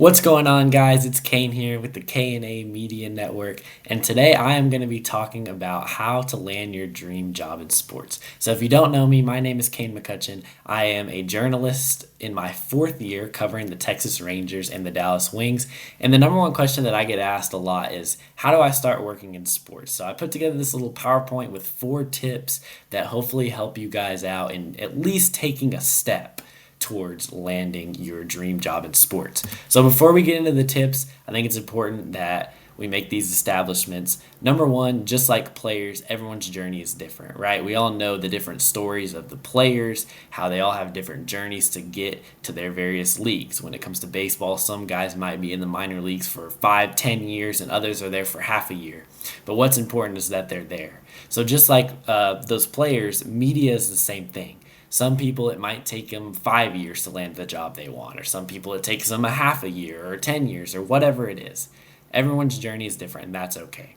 What's going on, guys? It's Kane here with the K&A Media Network, and today I am going to be talking about how to land your dream job in sports. So if you don't know me, my name is Kane McCutchen. I am a journalist in my fourth year covering the Texas Rangers and the Dallas Wings, and the number one question that I get asked a lot is, how do I start working in sports? So I put together this little PowerPoint with 4 tips that hopefully help you guys out in at least taking a step towards landing your dream job in sports. So before we get into the tips, I think it's important that we make these establishments. Number one, just like players, everyone's journey is different, right? We all know the different stories of the players, how they all have different journeys to get to their various leagues. When it comes to baseball, some guys might be in the minor leagues for 5, 10 years, and others are there for half a year. But what's important is that they're there. So just like those players, media is the same thing. Some people, it might take them 5 years to land the job they want, or some people, it takes them a half a year or 10 years or whatever it is. Everyone's journey is different, and that's okay.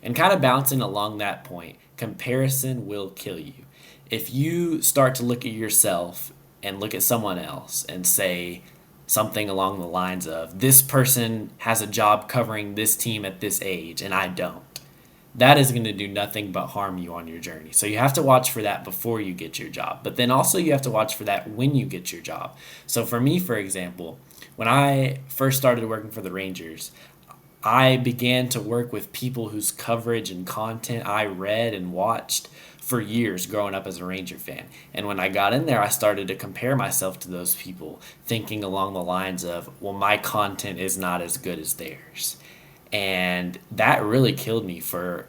And kind of bouncing along that point, comparison will kill you. If you start to look at yourself and look at someone else and say something along the lines of, this person has a job covering this team at this age, and I don't, that is going to do nothing but harm you on your journey. So you have to watch for that before you get your job. But then also you have to watch for that when you get your job. So for me, for example, when I first started working for the Rangers, I began to work with people whose coverage and content I read and watched for years growing up as a Ranger fan. And when I got in there, I started to compare myself to those people, thinking along the lines of, well, my content is not as good as theirs. And that really killed me for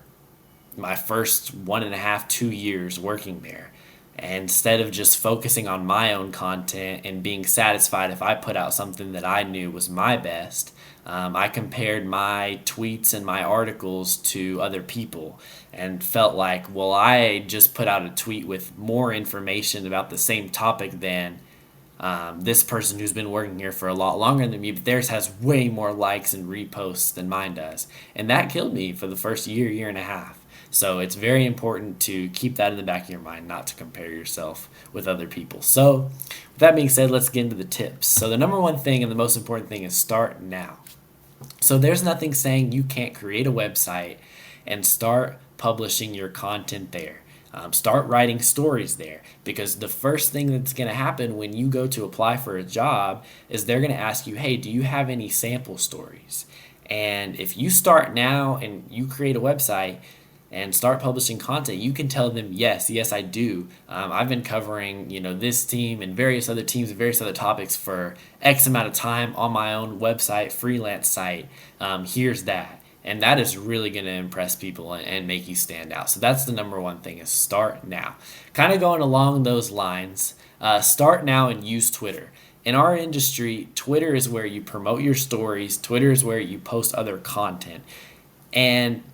my first 1.5, 2 years working there. And instead of just focusing on my own content and being satisfied if I put out something that I knew was my best, I compared my tweets and my articles to other people and felt like, well, I just put out a tweet with more information about the same topic than this person who's been working here for a lot longer than me, but theirs has way more likes and reposts than mine does. And that killed me for the first year, year and a half. So it's very important to keep that in the back of your mind, not to compare yourself with other people. So with that being said, let's get into the tips. So the number one thing and the most important thing is start now. So there's nothing saying you can't create a website and start publishing your content there. Start writing stories there, because the first thing that's going to happen when you go to apply for a job is they're going to ask you, hey, do you have any sample stories? And if you start now and you create a website and start publishing content, you can tell them, yes, I do. I've been covering, this team and various other teams and various other topics for X amount of time on my own website, freelance site. Here's that. And that is really going to impress people and make you stand out. So that's the number one thing, is start now. Kind of going along those lines, start now and use Twitter. In our industry, Twitter is where you promote your stories. Twitter is where you post other content. And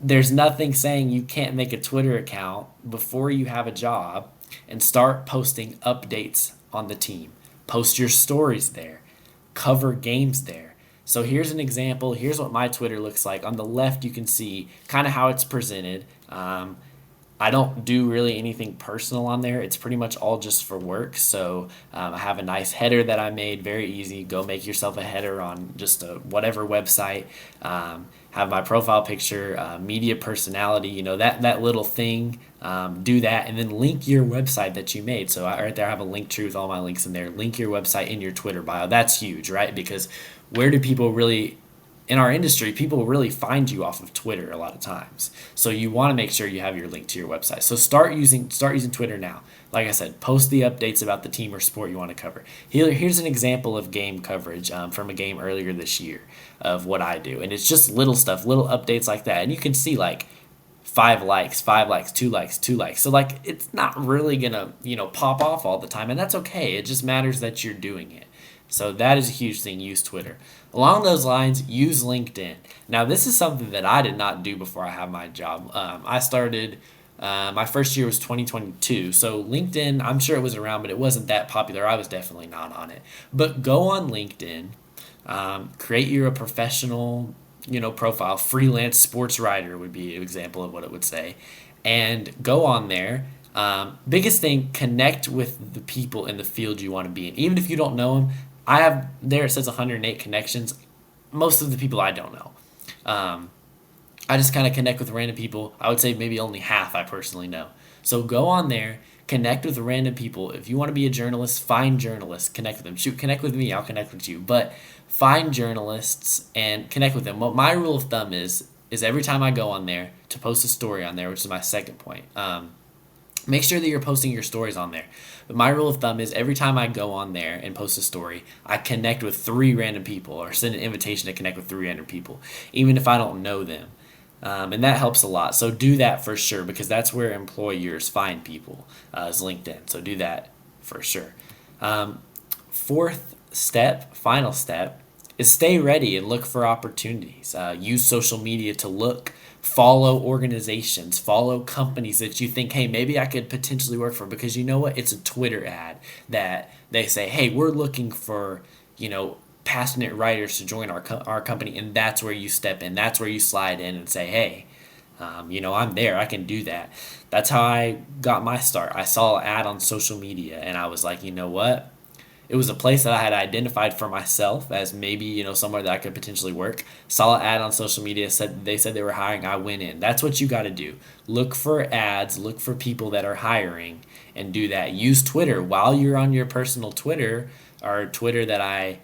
there's nothing saying you can't make a Twitter account before you have a job and start posting updates on the team. Post your stories there. Cover games there. So here's an example. Here's what my Twitter looks like. On the left, you can see kind of how it's presented. I don't do really anything personal on there. It's pretty much all just for work. So I have a nice header that I made, very easy. Go make yourself a header on just whatever website. Have my profile picture, media personality, that little thing. Do that, and then link your website that you made. So right there, I have a link tree with all my links in there. Link your website in your Twitter bio. That's huge, right? Because where do people really, in our industry, people really find you off of Twitter a lot of times. So you want to make sure you have your link to your website. So start using Twitter now. Like I said, post the updates about the team or sport you want to cover. Here's an example of game coverage from a game earlier this year of what I do. And it's just little stuff, little updates like that. And you can see like 5 likes, 2 likes, 2 likes. So like it's not really going to, pop off all the time. And that's okay. It just matters that you're doing it. So that is a huge thing. Use Twitter. Along those lines, use LinkedIn. Now, this is something that I did not do before I had my job. I started, my first year was 2022. So LinkedIn, I'm sure it was around, but it wasn't that popular. I was definitely not on it. But go on LinkedIn, create your professional, profile. Freelance sports writer would be an example of what it would say. And go on there. Biggest thing, connect with the people in the field you want to be in. Even if you don't know them, I have there it says 108 connections. Most of the people I don't know. Um, I just kind of connect with random people. I would say maybe only half I personally know. So go on there, connect with random people. If you want to be a journalist, find journalists, connect with them. Shoot, connect with me, I'll connect with you. But find journalists and connect with them. What my rule of thumb is every time I go on there to post a story on there, which is my second point. Make sure that you're posting your stories on there. But my rule of thumb is every time I go on there and post a story, I connect with three random people or send an invitation to connect with three random people, even if I don't know them. And that helps a lot. So do that for sure because that's where employers find people is LinkedIn. So do that for sure. Fourth step, final step, is stay ready and look for opportunities. Use social media to look, follow organizations, follow companies that you think, hey, maybe I could potentially work for because you know what? It's a Twitter ad that they say, hey, we're looking for, passionate writers to join our company, and that's where you step in. That's where you slide in and say, hey, I'm there. I can do that. That's how I got my start. I saw an ad on social media, and I was like, you know what? It was a place that I had identified for myself as maybe somewhere that I could potentially work. Saw an ad on social media, said they were hiring. I went in. That's what you got to do. Look for ads. Look for people that are hiring, and do that. Use Twitter while you're on your personal Twitter or Twitter that I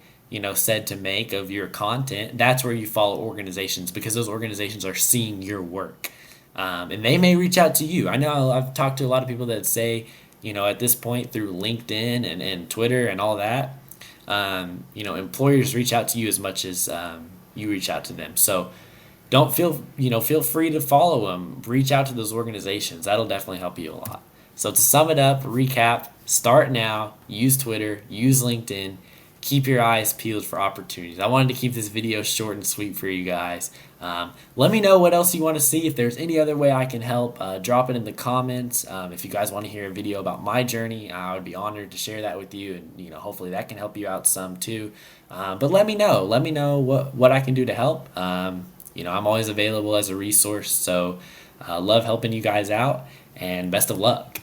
said to make of your content. That's where you follow organizations because those organizations are seeing your work, and they may reach out to you. I know I've talked to a lot of people that say, at this point through LinkedIn and Twitter and all that, employers reach out to you as much as you reach out to them. So don't feel free to follow them. Reach out to those organizations. That'll definitely help you a lot. So to sum it up, recap, start now, use Twitter, use LinkedIn, keep your eyes peeled for opportunities. I wanted to keep this video short and sweet for you guys. Let me know what else you want to see. If there's any other way I can help, drop it in the comments. If you guys want to hear a video about my journey, I would be honored to share that with you, and hopefully that can help you out some too. But let me know. Let me know what I can do to help. I'm always available as a resource. So love helping you guys out, and best of luck.